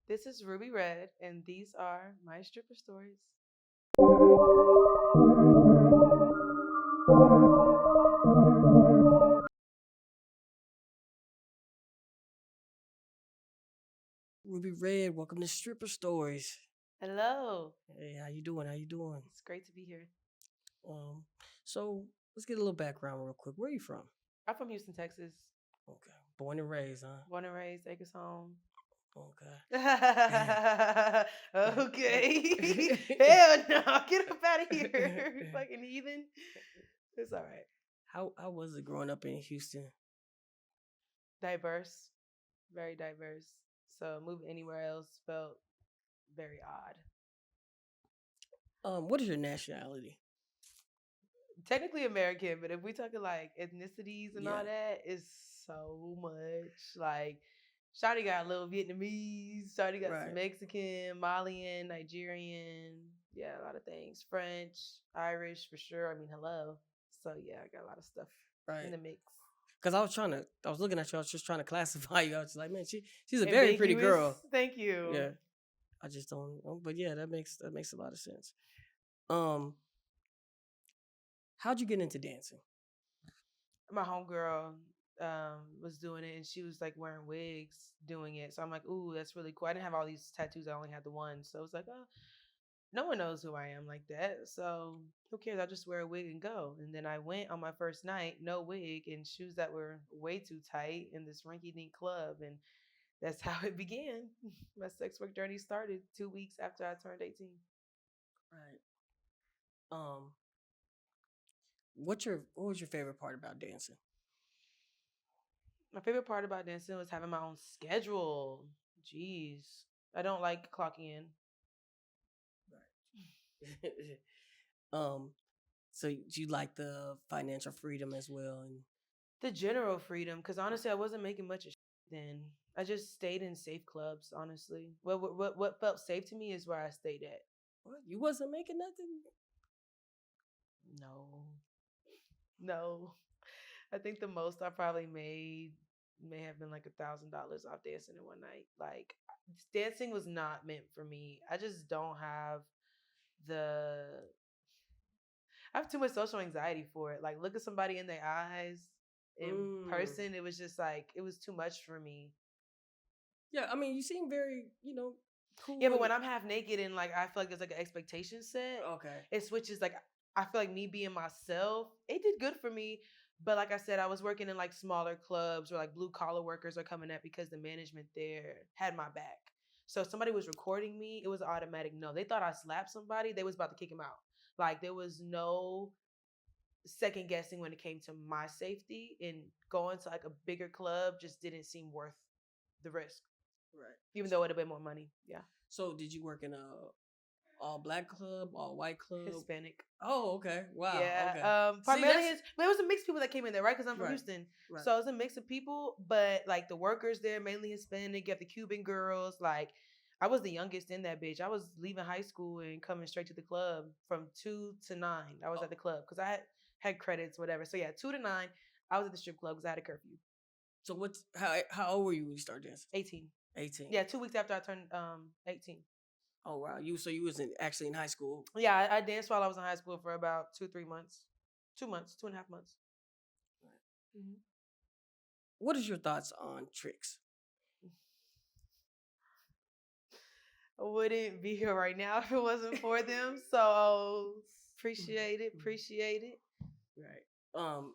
This is Ruby Red, and these are my stripper stories. Ruby Red, welcome to Stripper Stories. Hello. Hey, how you doing? How you doing? It's great to be here. Um, so let's get a little background real quick. Where are you from? I'm from Houston, Texas. Okay, born and raised, huh? Born and raised, Acres home. Okay. Okay. Hell no. Get up out of here. Fucking heathen. It's all right. how was it growing up in Houston? Diverse. Very diverse. So moving anywhere else felt very odd. What is your nationality? Technically American, but if we talking like ethnicities and all Yeah, that, it's so much. Like, Shawty got a little Vietnamese, Shawty got some right, Mexican, Malian, Nigerian, yeah, a lot of things. French, Irish for sure. I mean, hello. So yeah, I got a lot of stuff in right. the mix. Because I was looking at you. I was just trying to classify you. I was like, man, she's a very pretty Ambiguous. girl. Thank you. Yeah, I just don't. But yeah, that makes a lot of sense. Um, how'd you get into dancing? My homegirl was doing it, and she was like wearing wigs doing it. So I'm like, ooh, that's really cool. I didn't have all these tattoos. I only had the one. So it's like, oh, no one knows who I am like that. So who cares? I'll just wear a wig and go. And then I went on my first night, no wig and shoes that were way too tight in this rinky dink club. And that's how it began. My sex work journey started 2 weeks after I turned 18. Right. Um, what was your favorite part about dancing? My favorite part about dancing was having my own schedule. Jeez. I don't like clocking in. Right. um, so you like the financial freedom as well, and The general freedom, because honestly, I wasn't making much of then. I just stayed in safe clubs, honestly. What felt safe to me is where I stayed at. what you wasn't making nothing. No, no. I think the most I probably made may have been like $1,000 off dancing in one night. Like, dancing was not meant for me. I just don't have the. I have too much social anxiety for it. Like, look at somebody in their eyes in Mm. person. It was just like it was too much for me. Yeah, I mean, you seem very, Yeah, cool but and when I'm half naked and like I feel like there's like an expectation set, okay. it switches. Like, I feel like me being myself, it did good for me. But like I said, I was working in like smaller clubs where like blue collar workers are coming at because the management there had my back. So if somebody was recording me, it was an automatic no. They thought I slapped somebody, they was about to kick him out. Like, there was no second guessing when it came to my safety, and going to like a bigger club just didn't seem worth the risk, Right. even though it would have been more money. Yeah. So did you work in a all black club, all white club? Hispanic. Oh, okay. Wow. Yeah. Okay. See, Primarily that's but it was a mix of people that came in there, right? Because I'm from right. Houston, Right. so it was a mix of people. But like the workers there, mainly Hispanic. You have the Cuban girls. Like, I was the youngest in that bitch. I was leaving high school and coming straight to the club from 2 to 9. I was Oh, at the club because I had credits, whatever. So yeah, 2 to 9. I was at the strip club because I had a curfew. so what's how old were you when you started dancing? 18. 18. Yeah, 2 weeks after I turned 18. Oh wow. You was actually in high school. Yeah, I danced while I was in high school for about 2-3 months, 2 months, 2.5 months. Mhm. What is your thoughts on tricks? I wouldn't be here right now if it wasn't for them. So appreciate it, appreciate it. Right.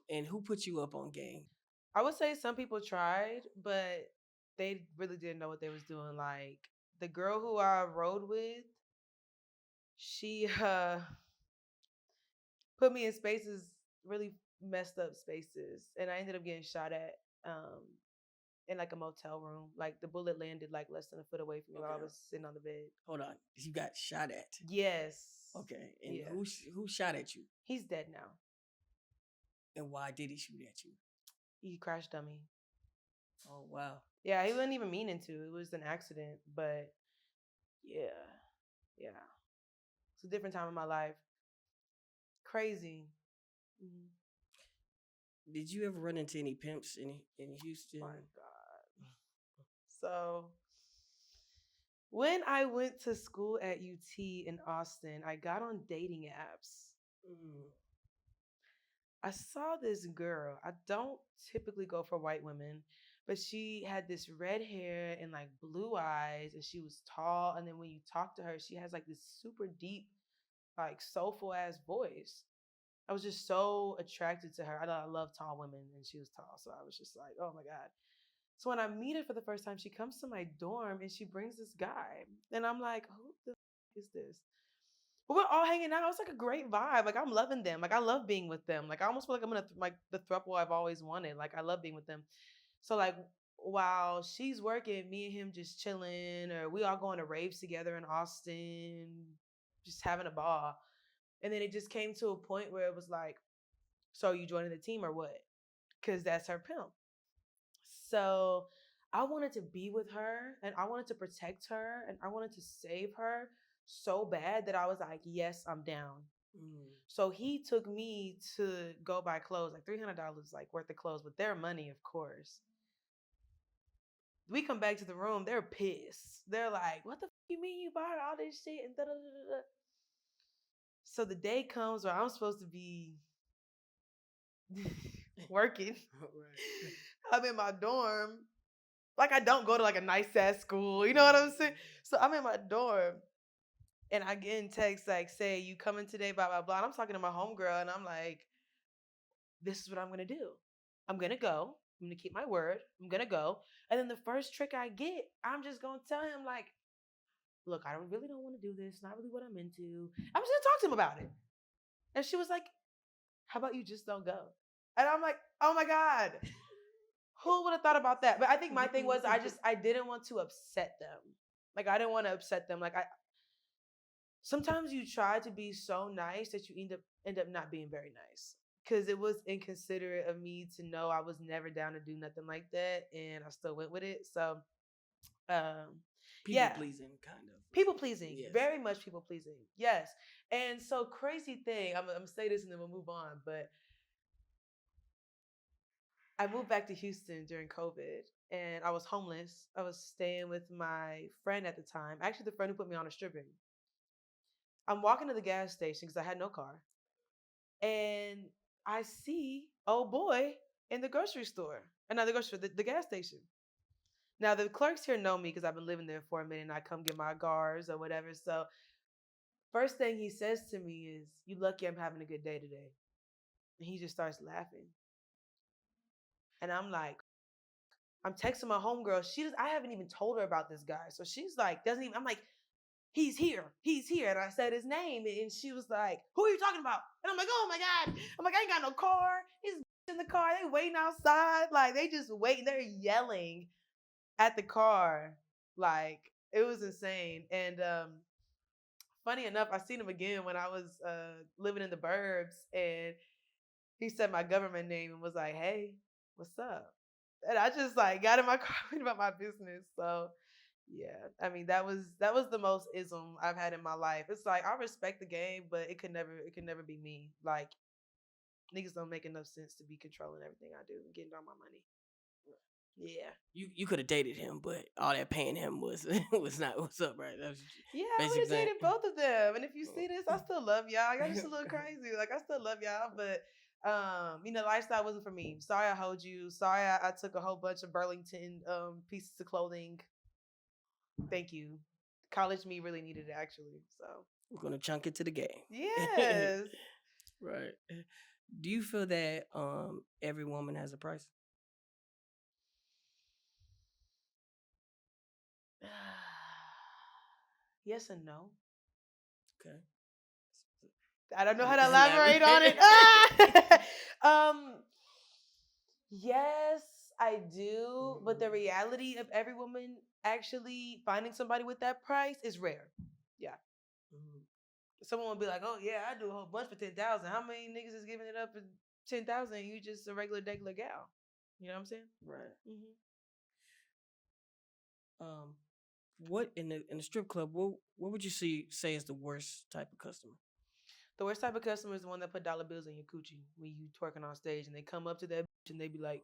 And who put you up on game? I would say some people tried, but they really didn't know what they was doing. Like, the girl who I rode with, she put me in spaces, really messed up spaces, and I ended up getting shot at in like a motel room. Like, the bullet landed like less than a foot away from me while I Okay. was sitting on the bed. Hold on. You got shot at. Yes. Okay. And Yeah. who shot at you? He's dead now. And why did he shoot at you? He crash dummy. Oh wow. Yeah, he wasn't even meaning to. It was an accident, but yeah, yeah. It's a different time in my life. Crazy. Mhm. Did you ever run into any pimps in Houston? My God. So When I went to school at UT in Austin, I got on dating apps. Mm. I saw this girl. I don't typically go for white women, but she had this red hair and like blue eyes, and she was tall. And then when you talk to her, she has like this super deep, like soulful ass voice. I was just so attracted to her. I love tall women, and she was tall, so I was just like, oh my god. So when I meet her for the first time, she comes to my dorm and she brings this guy, and I'm like, who the is this? But we're all hanging out. It's like a great vibe. Like I'm loving them. Like I love being with them. Like I almost feel like I'm in like the throuple I've always wanted. Like I love being with them. So like while she's working, me and him just chilling, or we all going to raves together in Austin, just having a ball. And then it just came to a point where it was like, so are you joining the team or what? Because that's her pimp. So I wanted to be with her and I wanted to protect her and I wanted to save her so bad that I was like, yes, I'm down. Mm. So he took me to go buy clothes, like $300 like worth of clothes with their money, of course. We come back to the room, they're pissed. They're like, what the you mean you bought all this shit and da da da da. So the day comes where I'm supposed to be working. Right. I'm in my dorm. Like I don't go to like a nice ass school. You know what I'm saying? So I'm in my dorm and I get in text like, say, you coming today, blah, blah, blah. And I'm talking to my homegirl and I'm like, this is what I'm gonna do. I'm gonna go. I'm gonna keep my word. I'm gonna go. And then the first trick I get, I'm just gonna tell him like, look, I really don't want to do this. Not really what I'm into. I'm just gonna talk to him about it. And she was like, how about you just don't go? And I'm like, oh my God. Who would have thought about that? But I think my thing was I didn't want to upset them. Like I didn't want to upset them. Like I sometimes you try to be so nice that you end up not being very nice. Cause it was inconsiderate of me to know I was never down to do nothing like that and I still went with it. So um People yeah. pleasing, kind of. People pleasing. Yes. Very much people pleasing. Yes. And so crazy thing, I'm gonna say this and then we'll move on, but I moved back to Houston during COVID and I was homeless. I was staying with my friend at the time, actually, the friend who put me on a stripping. I'm walking to the gas station because I had no car and I see old boy in the grocery store. And not the grocery store, the gas station. Now, the clerks here know me because I've been living there for a minute and I come get my cigars or whatever. So, first thing he says to me is, you lucky I'm having a good day today. And he just starts laughing. And I'm like, I'm texting my homegirl. I haven't even told her about this guy. So she's like, doesn't even, I'm like, he's here. He's here. And I said his name. And she was like, who are you talking about? And I'm like, oh my God. I'm like, I ain't got no car. He's in the car. They waiting outside. Like, they just waiting. They're yelling at the car. Like, it was insane. And funny enough, I seen him again when I was living in the burbs. And he said my government name and was like, hey, what's up? And I just like got in my car went about my business. So yeah, I mean that was the most ism I've had in my life. It's like I respect the game, but it could never be me. Like niggas don't make enough sense to be controlling everything I do and getting all my money. Yeah. You could have dated him, but all that paying him was was not what's up, right? That was Yeah, I would have basically dated both of them. And if you see this, I still love y'all. Y'all just a little crazy. Like I still love y'all, but lifestyle wasn't for me. Sorry I hold you. Sorry I took a whole bunch of Burlington pieces of clothing. Thank you. College me really needed it actually. So we're gonna chunk it to the game. yes. Right. Do you feel that every woman has a price? Yes and no. Okay. I don't know how to elaborate on it. Yes, I do. But the reality of every woman actually finding somebody with that price is rare. Yeah. Someone will be like, "Oh yeah, I do a whole bunch for 10,000." How many niggas is giving it up for 10,000? You just a regular gal. You know what I'm saying? Right. Mm-hmm. What in the strip club? What would you say is the worst type of customer? The worst type of customer is the one that put dollar bills in your coochie when you twerking on stage, and they come up to that bitch and they be like,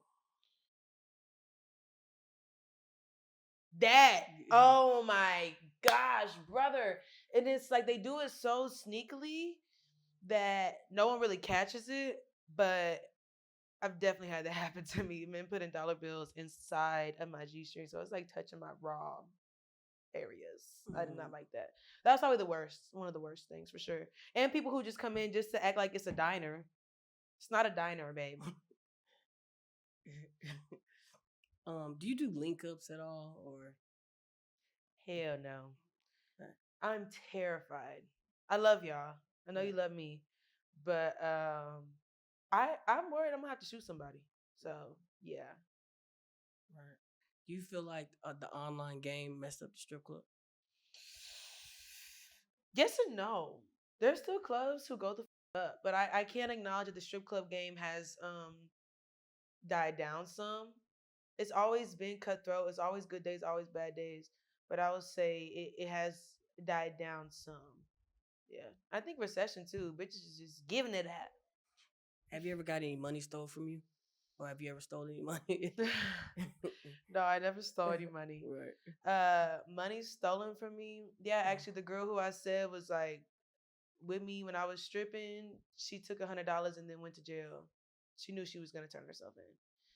"That, oh my gosh, brother. And it's like they do it so sneakily that no one really catches it. But I've definitely had that happen to me. Men putting dollar bills inside of my G string. So it's like touching my raw areas. I did not like that. That's probably the worst. One of the worst things for sure. And people who just come in just to act like it's a diner. It's not a diner, babe. Do you do link ups at all, or Hell no. I'm terrified. I love y'all. I know you love me, but I'm worried I'm gonna have to shoot somebody. So yeah. right? Do you feel like the online game messed up the strip club? Yes and no. There's still clubs who go the up, but I can't acknowledge that the strip club game has died down some. It's always been cutthroat. It's always good days, always bad days. But I would say it has died down some. Yeah. I think recession too. Bitches is just giving it at. Have you ever got any money stole from you, or have you ever stolen any money? No, I never stole any money. Right. Money stolen from me. Yeah, actually the girl who I said was like with me when I was stripping, she took $100 and then went to jail. She knew she was gonna turn herself in.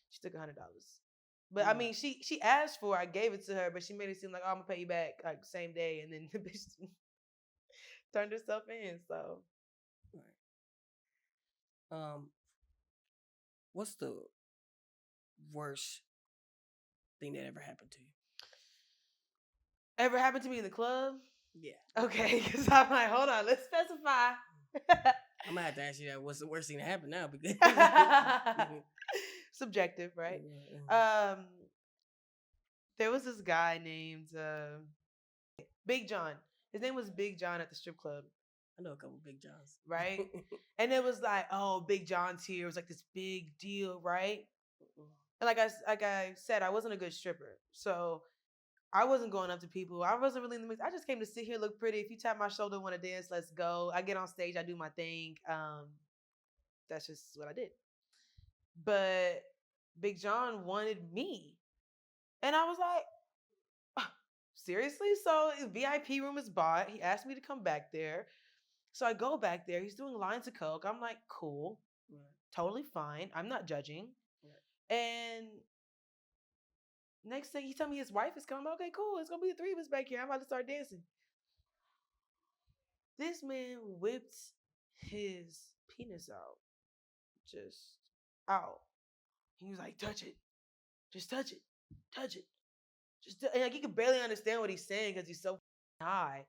She took $100. But I mean, she asked for it, I gave it to her, but she made it seem like, oh, I'm gonna pay you back like same day, and then the bitch turned herself in. So Right. What's the worst thing that ever happened to you? ever happened to me in the club? Yeah. Okay, because I'm like, hold on, let's specify. I'm gonna have to ask you that. What's the worst thing that happened now? Because subjective, right? There was this guy named Big John. His name was Big John at the strip club. I know a couple Big Johns, right? And it was like, oh, Big John's here. It was like this big deal, right? And like I said, I wasn't a good stripper, so I wasn't going up to people. I wasn't really in the mix. I just came to sit here, look pretty. If you tap my shoulder, want to dance, let's go. I get on stage, I do my thing. That's just what I did. But Big John wanted me, and I was like, seriously? So his VIP room is bought. He asked me to come back there. So I go back there. He's doing lines of coke. I'm like, cool, totally fine. I'm not judging. And next thing he told me his wife is coming. Okay, cool. It's gonna be the three of us back here. I'm about to start dancing. This man whipped his penis out, just out. He was like, touch it, just touch it, touch it, and like you can barely understand what he's saying because he's so high.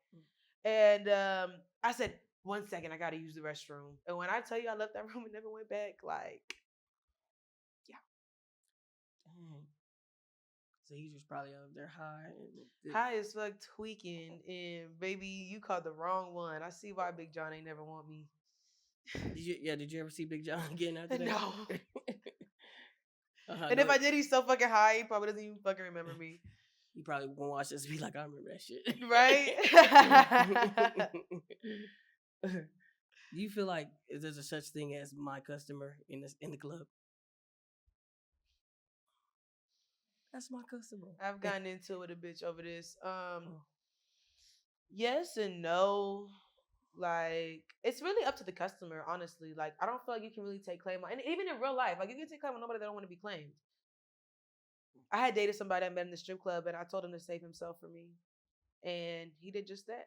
And I said, 1 second, I gotta use the restroom. And when I tell you I left that room and never went back, like, yeah. So he was probably up there high as fuck, tweaking, and baby, you called the wrong one. I see why Big John ain't never want me. Did you ever see Big John again after that? No. And if I did, he's so fucking high, he probably doesn't even fucking remember me. You probably won't watch this and be like, I remember that shit. Right? Do you feel like there's a such thing as my customer in the club? That's my customer. I've gotten into it a bitch over this. Yes and no. Like, it's really up to the customer, honestly. Like, I don't feel like you can really take claim on, and even in real life, like you can take claim on nobody that don't want to be claimed. I had dated somebody I met in the strip club, and I told him to save himself for me, and he did just that.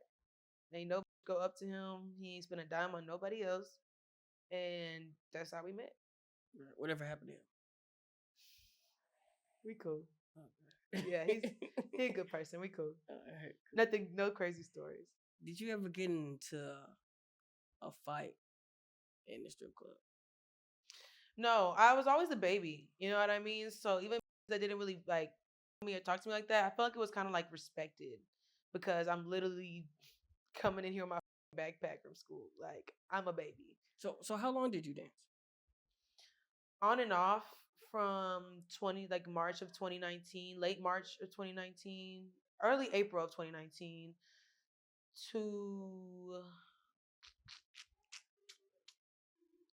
Ain't nobody go up to him. He ain't spent a dime on nobody else, and that's how we met. Whatever happened to him? We cool. Okay. Yeah, he's a good person. We cool. Right, cool. Nothing, no crazy stories. Did you ever get into a fight in the strip club? No, I was always a baby. You know what I mean? So even that didn't really like me or talk to me like that, I felt like it was kind of like respected because I'm literally coming in here with my backpack from school. Like, I'm a baby. So how long did you dance? On and off from March of 2019, late March of 2019, early April of 2019 to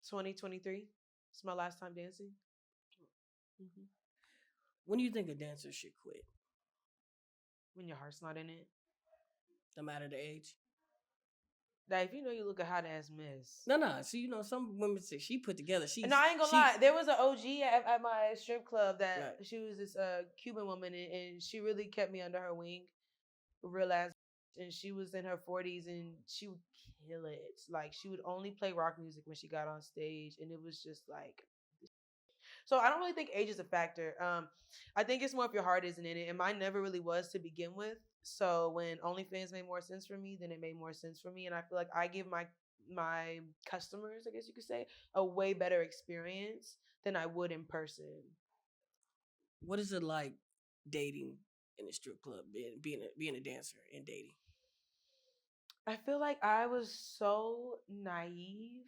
2023. It's my last time dancing. Mm-hmm. When do you think a dancer should quit? When your heart's not in it. No matter the age. Like if you know you look a hot ass mess. No. So some women say she put together. No, I ain't gonna lie. There was an OG at my strip club that Right. she was this Cuban woman, and she really kept me under her wing. Real ass, and she was in her 40s, and she would kill it. Like she would only play rock music when she got on stage, and it was just like. So I don't really think age is a factor. I think it's more if your heart isn't in it, and mine never really was to begin with. So when OnlyFans made more sense for me, then it made more sense for me, and I feel like I give my customers, I guess you could say, a way better experience than I would in person. What is it like dating in a strip club, being a dancer and dating? I feel like I was so naive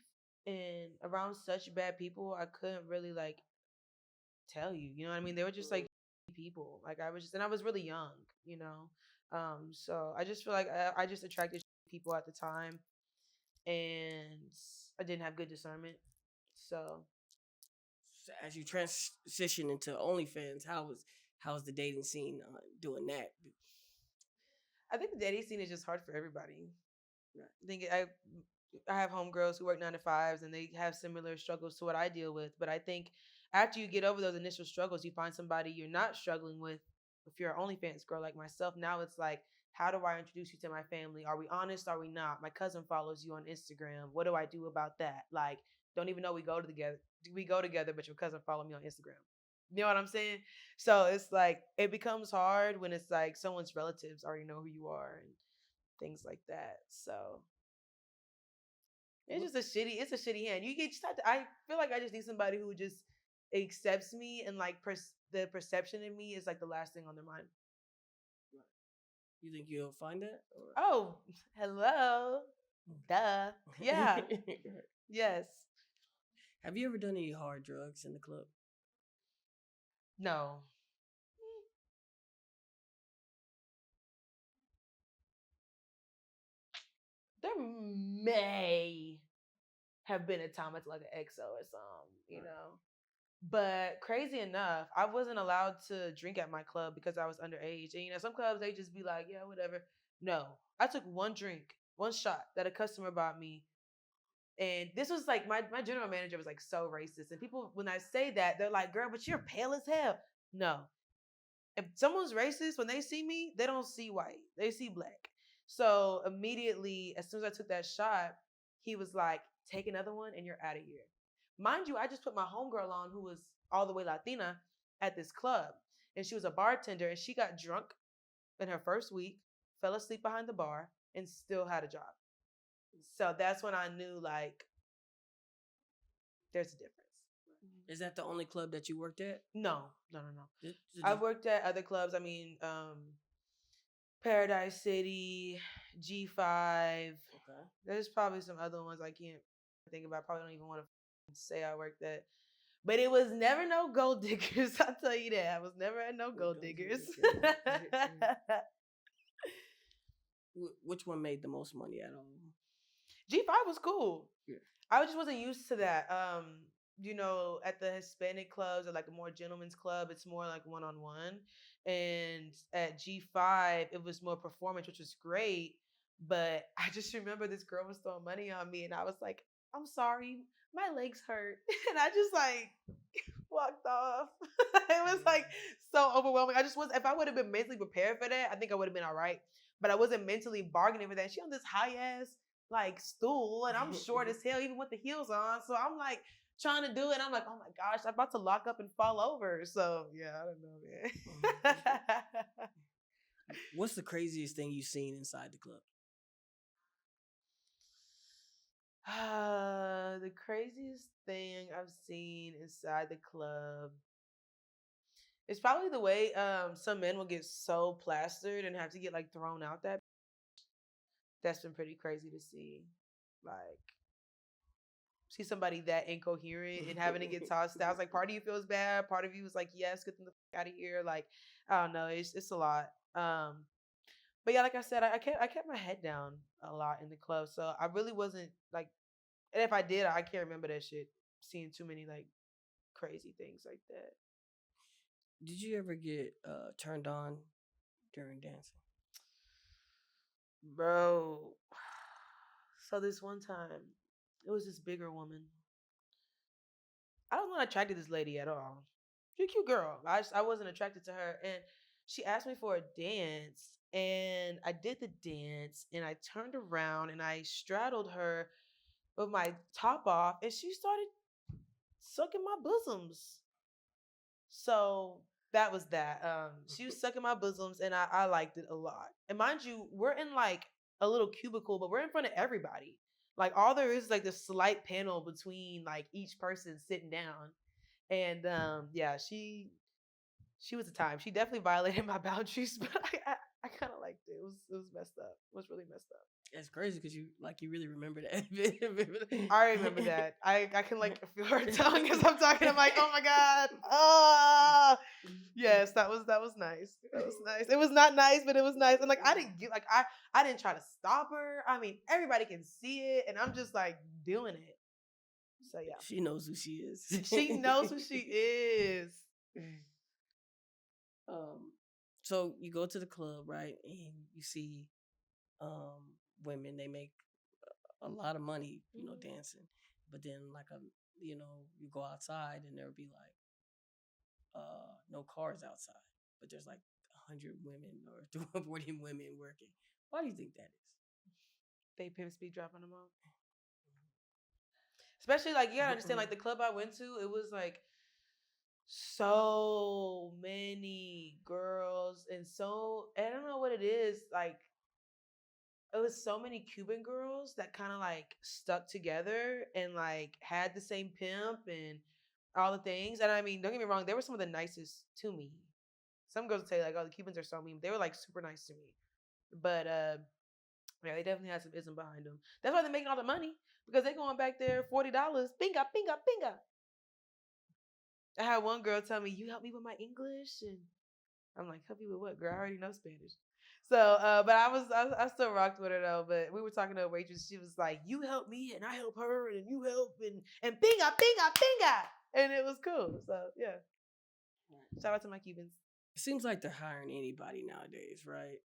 and around such bad people, I couldn't really like tell you. You know what I mean? They were just like people. Like I was just, and I was really young. You know, so I just feel like I just attracted people at the time, and I didn't have good discernment. So As you transition into OnlyFans, how was the dating scene doing that? I think the dating scene is just hard for everybody. I think I have homegirls who work 9 to 5s and they have similar struggles to what I deal with. But I think after you get over those initial struggles, you find somebody you're not struggling with. If you're an OnlyFans girl like myself, now it's like, how do I introduce you to my family? Are we honest? Are we not? My cousin follows you on Instagram. What do I do about that? Like, don't even know we go together. We go together, but your cousin follow me on Instagram. You know what I'm saying? So it's like it becomes hard when it's like someone's relatives already know who you are and things like that. So it's a shitty hand. You get just have to, I feel like I just need somebody who just accepts me and like the perception in me is like the last thing on their mind. You think you'll find that? Or? Oh, hello. Duh. Yeah. Yes. Have you ever done any hard drugs in the club? No. There may have been a time it's like an XO or something, you know. But crazy enough, I wasn't allowed to drink at my club because I was underage. And you know, some clubs they just be like, yeah, whatever. No. I took one drink, one shot that a customer bought me. And this was like my general manager was like so racist. And people when I say that, they're like, girl, but you're pale as hell. No. If someone's racist, when they see me, they don't see white. They see black. So immediately, as soon as I took that shot, he was like, take another one and you're out of here. Mind you, I just put my homegirl on who was all the way Latina at this club. And she was a bartender and she got drunk in her first week, fell asleep behind the bar, and still had a job. So that's when I knew like there's a difference. Is that the only club that you worked at? No. I worked at other clubs. I mean, Paradise City, G5. Okay. There's probably some other ones I can't think about. I probably don't even want to say I worked at. But it was never no gold diggers. I'll tell you that. I was never at no gold diggers. Which one made the most money out of them? G5 was cool. Yeah. I just wasn't used to that. You know, at the Hispanic clubs or like a more gentleman's club, it's more like one-on-one. And at G5, it was more performance, which was great. But I just remember this girl was throwing money on me, and I was like, I'm sorry, my legs hurt. And I just like walked off. It was like so overwhelming. I just was, if I would have been mentally prepared for that, I think I would have been all right. But I wasn't mentally bargaining for that. She on this high ass like stool, and I'm short as hell, even with the heels on. So I'm like trying to do it. I'm like, oh my gosh, I'm about to lock up and fall over. So yeah, I don't know, man. What's the craziest thing you've seen inside the club? The craziest thing I've seen inside the club is probably the way some men will get so plastered and have to get like thrown out that. That's been pretty crazy to see. Like see somebody that incoherent and having to get tossed out. It's like part of you feels bad, part of you is like, yes, get them the fuck out of here. Like, I don't know, it's a lot. But yeah, like I said, I kept my head down a lot in the club. So I really wasn't like, and if I did, I can't remember that shit. Seeing too many like crazy things like that. Did you ever get turned on during dancing? Bro. So this one time, it was this bigger woman. I was not attracted to this lady at all. She's a cute girl. I wasn't attracted to her. And she asked me for a dance. And I did the dance. And I turned around and I straddled her with my top off. And she started sucking my bosoms. So that was that. She was sucking my bosoms and I liked it a lot. And mind you, we're in like a little cubicle, but we're in front of everybody. Like all there is like this slight panel between like each person sitting down. And yeah, she was a time. She definitely violated my boundaries, but I kind of liked it. It was messed up. It was really messed up. It's crazy because you really remember that. I remember that. I can like feel her tongue as I'm talking. I'm like, oh my god. Ah, yes, that was nice. That was nice. It was not nice, but it was nice. And like I didn't get like I didn't try to stop her. I mean, everybody can see it, and I'm just like doing it. So yeah, She knows who she is. she knows who she is. Um, so you go to the club, right, and you see women. They make a lot of money, dancing. But then you go outside and there'll be like no cars outside, but there's like 100 women or 240 women working. Why do you think that is? They pimps be dropping them off. Especially like you gotta understand, like the club I went to, it was like so many girls and so I don't know what it is, like it was so many Cuban girls that kind of like stuck together and like had the same pimp and all the things. And I mean, don't get me wrong, they were some of the nicest to me. Some girls would say like, "Oh, the Cubans are so mean." They were like super nice to me, but yeah, they definitely had some ism behind them. That's why they're making all the money because they're going back there $40. Pinga, pinga, pinga. I had one girl tell me, "You help me with my English," and I'm like, "Help you with what, girl? I already know Spanish." So, but I still rocked with her though. But we were talking to a waitress. She was like, "You help me, and I help her, and you help, and pinga, pinga, pinga," and it was cool. So yeah, shout out to my Cubans. It seems like they're hiring anybody nowadays, right?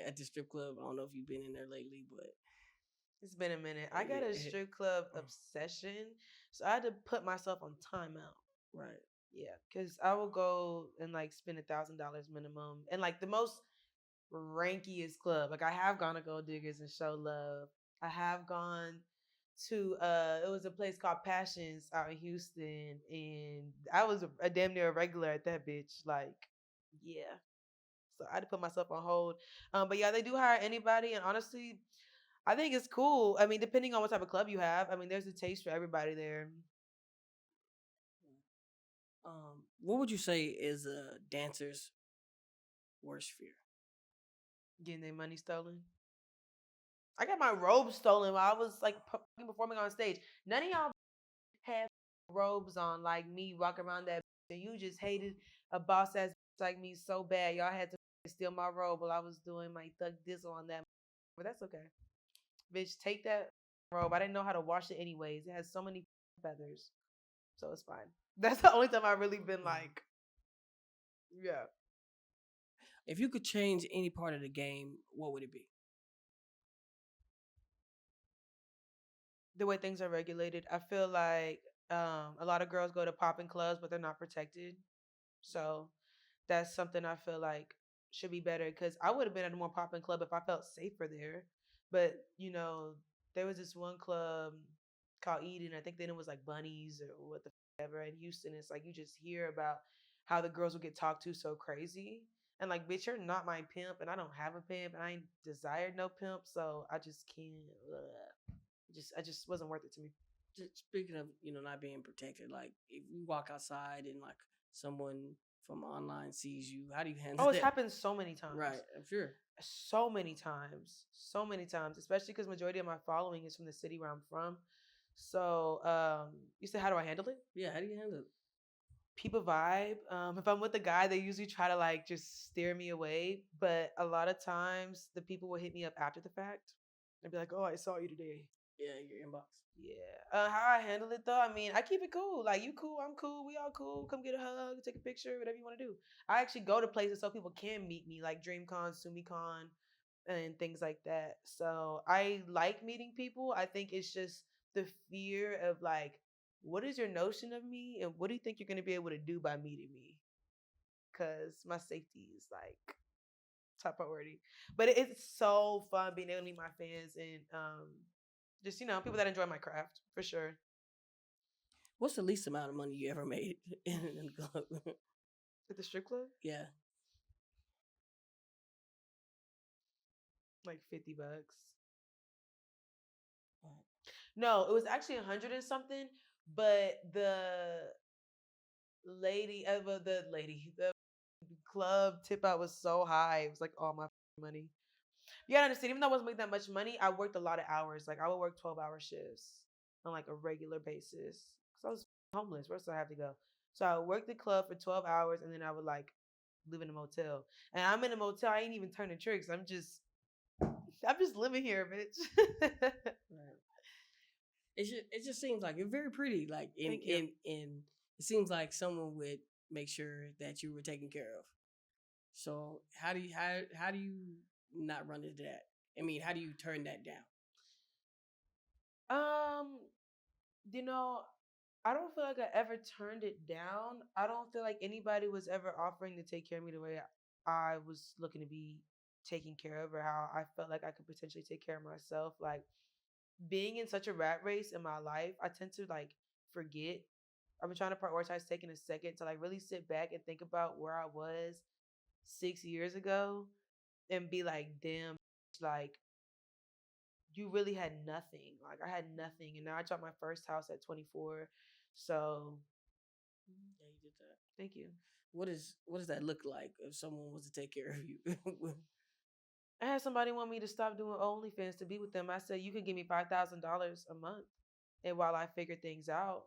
At the strip club. I don't know if you've been in there lately, but It's been a minute. I got a strip club obsession, so I had to put myself on timeout. right. Yeah, because I will go and like spend $1,000 minimum, and like the most rankiest club. Like I have gone to Gold Diggers and Show Love. I have gone to it was a place called Passions out in Houston, and I was a damn near a regular at that bitch. Like, yeah. So I had to put myself on hold. But yeah, they do hire anybody, and honestly, I think it's cool. I mean, depending on what type of club you have, I mean, there's a taste for everybody there. What would you say is a dancer's worst fear? Getting their money stolen. I got my robe stolen while I was like performing on stage. None of y'all have robes on like me walking around that and you just hated a boss ass like me so bad. Y'all had to steal my robe while I was doing my thug dizzle on that. But that's okay. Bitch, take that robe. I didn't know how to wash it anyways. It has so many feathers. So it's fine. That's the only time I've really been like, yeah. If you could change any part of the game, what would it be? The way things are regulated. I feel like a lot of girls go to popping clubs, but they're not protected. So that's something I feel like should be better because I would have been at a more popping club if I felt safer there. But there was this one club called Eden. I think then it was like Bunnies or what the ever in Houston. It's like you just hear about how the girls will get talked to so crazy. And like, bitch, you're not my pimp, and I don't have a pimp, and I ain't desired no pimp, so I just can't. I just wasn't worth it to me. Speaking of not being protected, like if you walk outside and like someone from online sees you, how do you handle Oh, it's that? happened so many times. Right, I'm sure. So many times, especially because majority of my following is from the city where I'm from. So, you said, how do I handle it? Yeah, how do you handle it? People vibe. If I'm with a guy, they usually try to like just steer me away. But a lot of times, the people will hit me up after the fact and be like, "Oh, I saw you today." Yeah, your inbox. Yeah. How I handle it though, I mean, I keep it cool. Like you cool, I'm cool, we all cool. Come get a hug, take a picture, whatever you want to do. I actually go to places so people can meet me, like DreamCon, SumiCon. and things like that. So I like meeting people. I think it's just the fear of like, what is your notion of me, and what do you think you're going to be able to do by meeting me? Because my safety is like top priority. But it's so fun being able to meet my fans and just people that enjoy my craft for sure. What's the least amount of money you ever made in the club? At the strip club, Yeah. like $50. Right. No, it was actually 100 and something. But the club tip out was so high. It was like all my money. You gotta understand, even though I wasn't making that much money, I worked a lot of hours. Like I would work 12-hour shifts on like a regular basis. Cause I was homeless. Where else did I have to go? So I would work the club for 12 hours and then I would like live in a motel. And I'm in a motel, I ain't even turning tricks. I'm just living here, bitch. Right. It just seems like you're very pretty. Like Thank you. in it seems like someone would make sure that you were taken care of. So how do you not run into that? I mean, how do you turn that down? Um, you know, I don't feel like I ever turned it down. I don't feel like anybody was ever offering to take care of me the way I was looking to be taken care of, or how I felt like I could potentially take care of myself. Like being in such a rat race in my life, I tend to like forget. I've been trying to prioritize taking a second to like really sit back and think about where I was 6 years ago and be like, damn, like you really had nothing. Like I had nothing, and now I bought my first house at 24. So Yeah, you did that. thank you. What does that look like if someone was to take care of you? I had somebody want me to stop doing OnlyFans to be with them. I said you could give me $5,000 a month, and while I figure things out,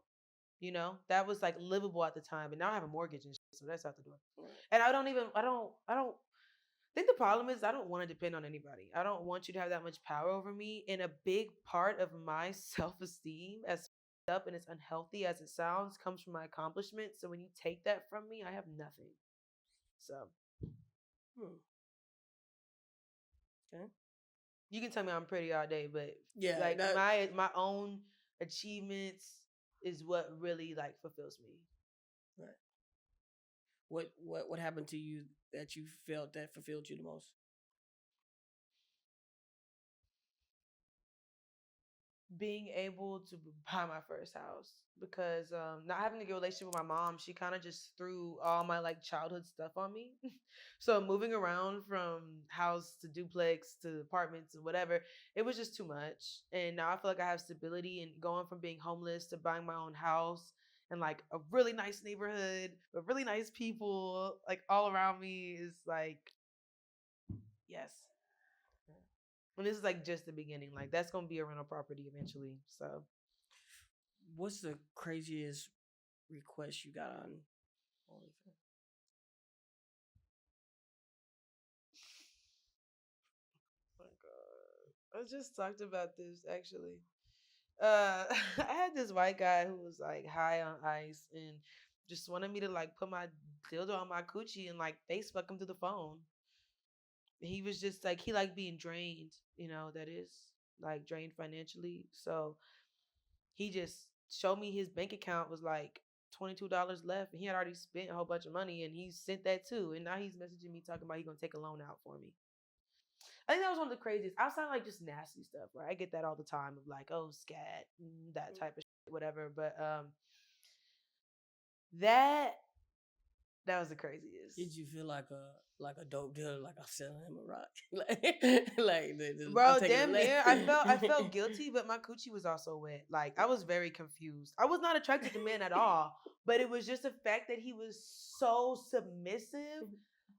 that was like livable at the time. But now I have a mortgage and shit, so that's out the door. Right. And I don't think the problem is I don't want to depend on anybody. I don't want you to have that much power over me. And a big part of my self esteem, as up and as unhealthy as it sounds, comes from my accomplishments. So when you take that from me, I have nothing. So Hmm. Okay. you can tell me I'm pretty all day, but Yeah. like That. my own achievements is what really like fulfills me. Right. What happened to you that you felt that fulfilled you the most? Being able to buy my first house, because not having a good relationship with my mom, she kind of just threw all my like childhood stuff on me. So moving around from house to duplex to apartments and whatever, it was just too much. And now I feel like I have stability, and going from being homeless to buying my own house and like a really nice neighborhood with really nice people like all around me is like, yes. And this is like just the beginning. Like that's gonna be a rental property eventually. So What's the craziest request you got on OnlyFans? my God. I just talked about this actually. I had this white guy who was like high on ice and just wanted me to like put my dildo on my coochie and like face fuck him through the phone. He was just like he liked being drained, that is like drained financially. So he just showed me his bank account was like $22 left, and he had already spent a whole bunch of money, and he sent that too. And now he's messaging me talking about he gonna take a loan out for me. I think that was one of the craziest. Outside like just nasty stuff, right? I get that all the time of like, oh, scat, that type of shit, whatever. But that that was the craziest. Did you feel like a dope dealer? Like I'm selling him a rock, I'm Bro, taking a damn leg. near. I felt guilty, but my coochie was also wet. Like I was very confused. I was not attracted to men at all, but it was just the fact that he was so submissive.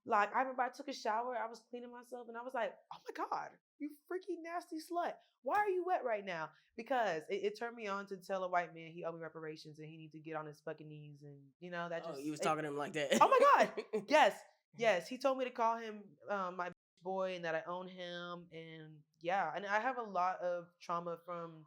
Like I remember I took a shower, I was cleaning myself, and I was like, "Oh my god, you freaking nasty slut! Why are you wet right now?" Because it turned me on to tell a white man he owed me reparations and he need to get on his fucking knees, and that Oh, just you was talking to him like that. oh my god, yes, yes. He told me to call him my boy and that I own him, and yeah, and I have a lot of trauma from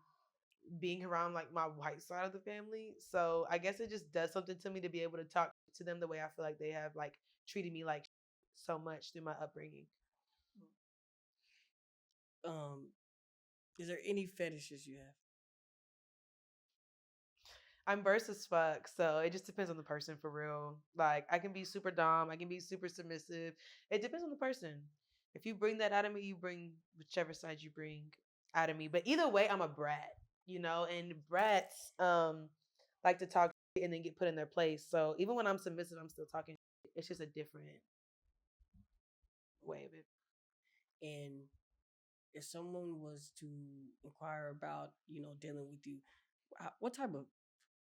being around like my white side of the family. So I guess it just does something to me to be able to talk to them the way I feel like they have like treated me like so much through my upbringing. Um, is there any fetishes you have? I'm versed as fuck, so it just depends on the person for real. Like I can be super dom, I can be super submissive. It depends on the person. If you bring that out of me, you bring whichever side you bring out of me. But either way, I'm a brat, and brats like to talk and then get put in their place. So even when I'm submissive, I'm still talking. It's just a different way of it. And if someone was to inquire about, dealing with you, what type of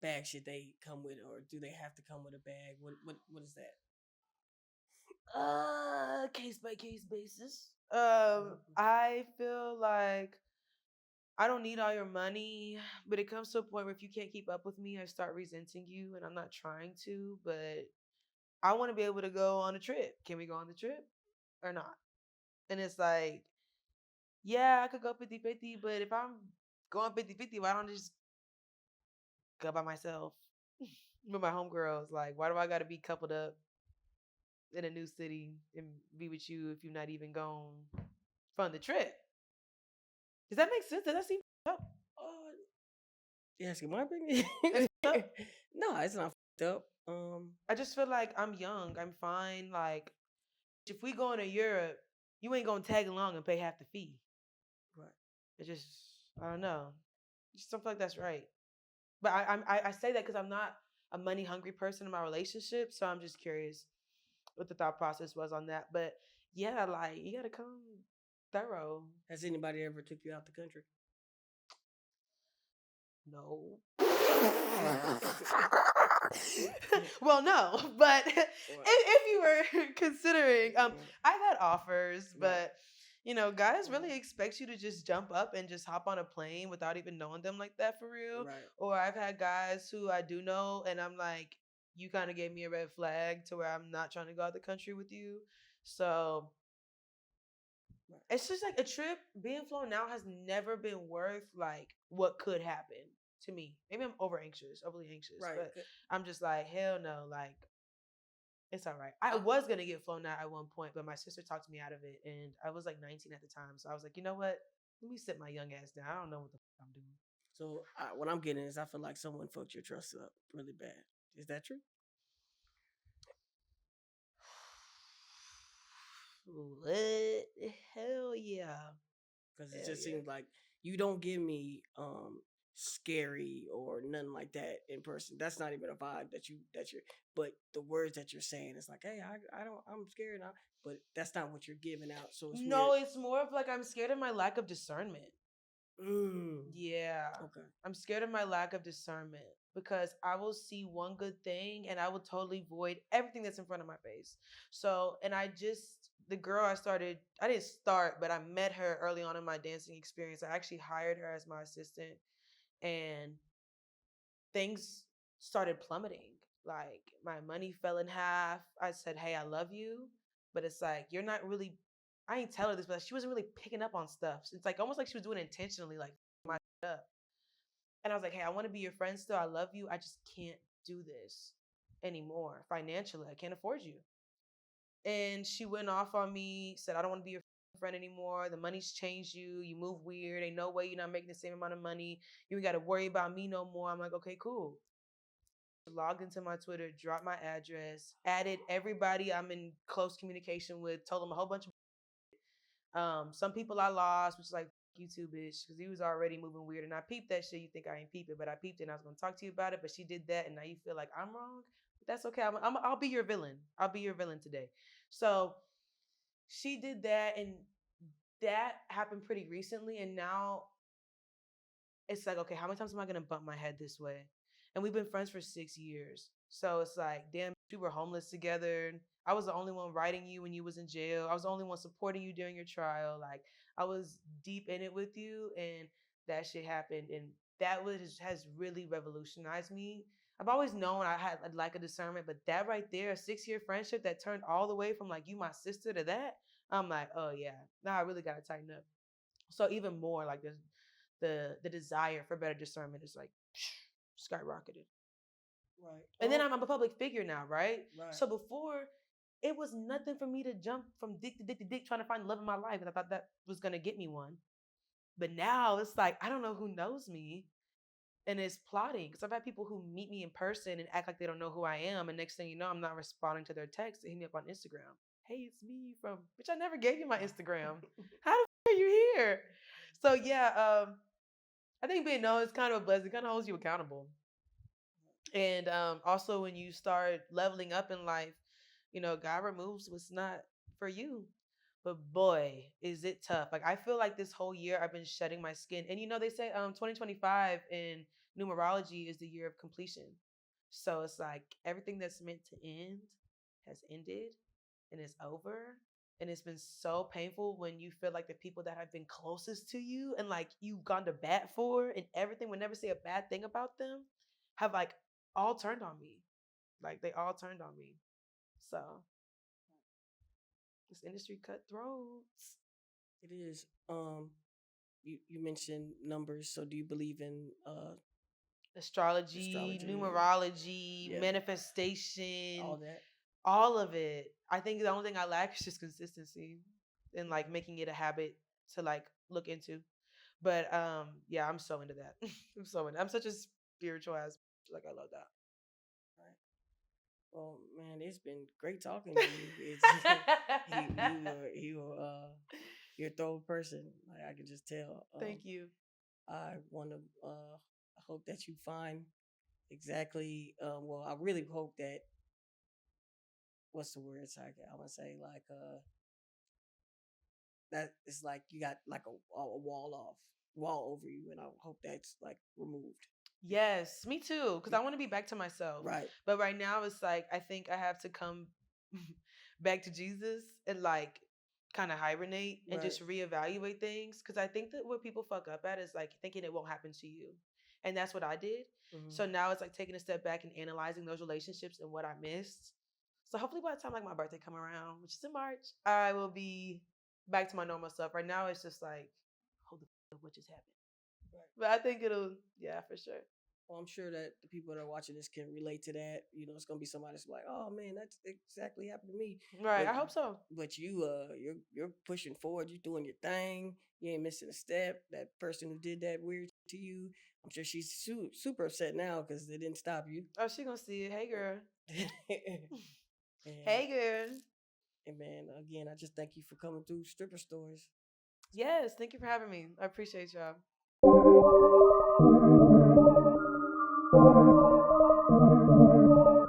bag should they come with, or do they have to come with a bag? What is that? Case by case basis. I feel like I don't need all your money, but it comes to a point where if you can't keep up with me, I start resenting you, and I'm not trying to, but I want to be able to go on a trip. Can we go on the trip or not? And it's like, yeah, I could go 50-50, but if I'm going 50-50, why don't I just go by myself with my homegirls? Like, why do I got to be coupled up in a new city and be with you if you're not even going fund the trip? Does that make sense? Does that seem up? Oh, you asking my opinion? It's up. No, it's not fucked up. I just feel like I'm young. I'm fine. Like, if we going to Europe, you ain't gonna tag along and pay half the fee. Right. It just, I don't know. Just don't feel like that's right. But I say that because I'm not a money hungry person in my relationship, so I'm just curious what the thought process was on that. But yeah, like you gotta come thorough. Has anybody ever took you out the country? No. Well, no, but if you were considering, I've had offers, but guys really expect you to just jump up and just hop on a plane without even knowing them like that for real. Right. Or I've had guys who I do know, and I'm like, you kind of gave me a red flag to where I'm not trying to go out the country with you. So it's just like a trip being flown out has never been worth like what could happen to me. Maybe I'm overly anxious, Right. but I'm just like, hell no, like it's all right. I was gonna get flown out at one point, but my sister talked me out of it, and I was like 19 at the time, so I was like, you know what? Let me sit my young ass down. I don't know what the fuck I'm doing. So what I'm getting is I feel like someone fucked your trust up really bad. Is that true? What? Hell yeah. Because it just seems like you don't give me scary or nothing like that in person. That's not even a vibe that you're. But the words that you're saying is like, hey, I don't, I'm scared now. But that's not what you're giving out. So it's No, weird. it's more of like I'm scared of my lack of discernment. Yeah. Okay. I'm scared of my lack of discernment because I will see one good thing and I will totally void everything that's in front of my face. So, and the girl I didn't start, but I met her early on in my dancing experience. I actually hired her as my assistant and things started plummeting. Like my money fell in half. I said, "Hey, I love you," but it's like you're not really. I ain't tell her this, but she wasn't really picking up on stuff. It's like almost like she was doing it intentionally, like my up. And I was like, "Hey, I want to be your friend still. I love you. I just can't do this anymore financially. I can't afford you." And she went off on me, said, "I don't want to be your friend anymore. The money's changed you. You move weird. Ain't no way you're not making the same amount of money. You ain't got to worry about me no more." I'm like, "Okay, cool." Logged into my Twitter, dropped my address, added everybody I'm in close communication with, told them a whole bunch of some people I lost, which is like you too, bitch, because he was already moving weird. And I peeped that shit. You think I ain't peep it, but I peeped it and I was gonna talk to you about it. But she did that, and now you feel like I'm wrong. But that's okay. I'll be your villain. I'll be your villain today. So she did that, and that happened pretty recently. And now it's like, okay, how many times am I gonna bump my head this way? And we've been friends for 6 years. So it's like, damn, we were homeless together. I was the only one writing you when you was in jail. I was the only one supporting you during your trial. Like I was deep in it with you, and that shit happened, and that has really revolutionized me. I've always known I had like a discernment, but that right there, a 6 year friendship that turned all the way from like you my sister to that, I'm like, oh yeah, now I really gotta tighten up. So even more like the desire for better discernment is like skyrocketed. Right. And then I'm a public figure now, right? Right. So before, it was nothing for me to jump from dick to dick to dick trying to find love in my life, and I thought that was gonna get me one. But now it's like I don't know who knows me and is plotting because I've had people who meet me in person and act like they don't know who I am, and next thing you know, I'm not responding to their text. They hit me up on Instagram. Hey, it's me from which I never gave you my Instagram. How the are you here? So yeah, I think being known is kind of a blessing. Kind of holds you accountable. And also when you start leveling up in life, God removes what's not for you. But boy, is it tough. Like I feel like this whole year I've been shedding my skin. And they say 2025 in numerology is the year of completion. So it's like everything that's meant to end has ended and it's over. And it's been so painful when you feel like the people that have been closest to you and like you've gone to bat for and everything would never say a bad thing about them have like all turned on me. Like they all turned on me. So this industry cutthroats. It is. You mentioned numbers, so do you believe in Astrology, astrology and numerology, yeah, manifestation, all that? all of it. I think the only thing I lack is just consistency and like Right, making it a habit to like look into. But yeah, I'm so into that. I'm such a spiritual ass. Like I love right. Well, man, it's been great talking to you. It's you're a thorough person. Like I can just tell. Thank you. I want to. I hope that you find exactly. Well, I really hope that. What's the word? I want to say like that it's like you got like a wall over you, and I hope that's like removed. Yes, me too. Because I want to be back to myself. Right, But right now, it's like I think I have to come back to Jesus and like kind of hibernate and right. just reevaluate things. Because I think that what people fuck up at is like thinking it won't happen to you. And that's what I did. Hmm. So now it's like taking a step back and analyzing those relationships and what I missed. So hopefully by the time like my birthday come around, which is in March, I will be back to my normal stuff. Right now, it's just like, hold the up, what just happened? Right. But I think it'll, yeah, for sure. Well, I'm sure that the people that are watching this can relate to that. You know, it's gonna be somebody that's like, "Oh man, that's exactly happened to me." Right. But I hope so. you're pushing forward. You're doing your thing. You ain't missing a step. That person who did that weird to you, I'm sure she's super upset now because they didn't stop you. Oh, she gonna see it. Hey, girl. and Hey, girl. and man, again, I just thank you for coming through stripper stores. Yes, thank you for having me. I appreciate y'all.